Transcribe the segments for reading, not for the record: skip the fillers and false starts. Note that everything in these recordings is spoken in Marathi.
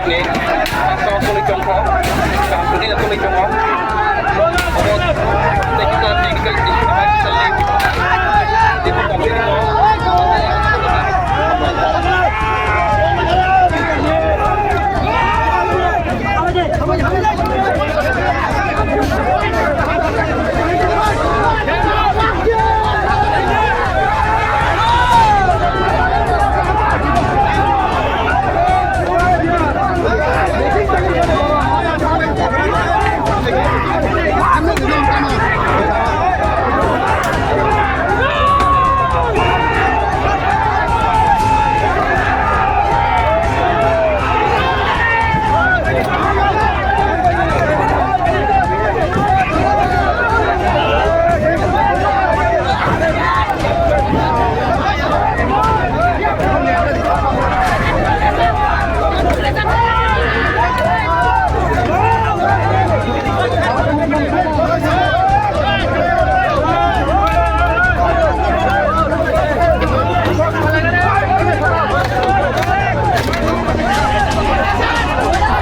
Nè, con tôi trong khó, còn tôi đi là tôi trong khó. Đây chúng ta đi cái gì mà phải xử lý. Thì không còn biết nó.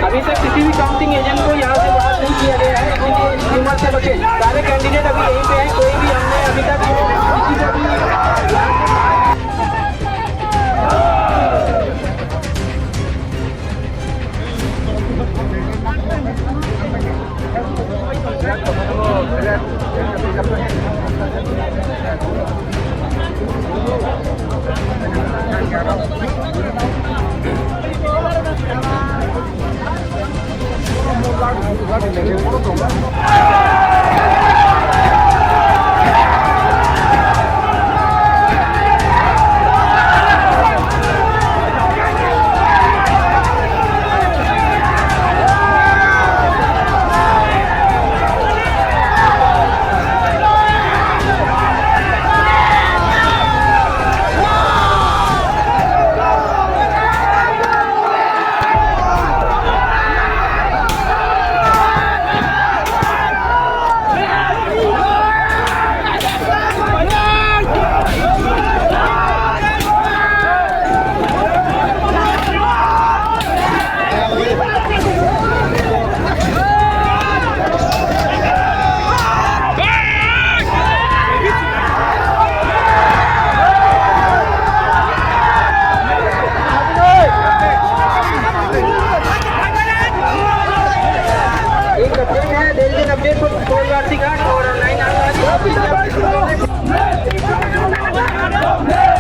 अभी तक किसी भी काउंटिंग एजेंट को यहाँ से बाहर नहीं किया गया है। कीमत से बचे सारे कैंडिडेट अभी यहीं पे हैं। कोई भी हमने अभी तक किसी को भी अपडेट और 9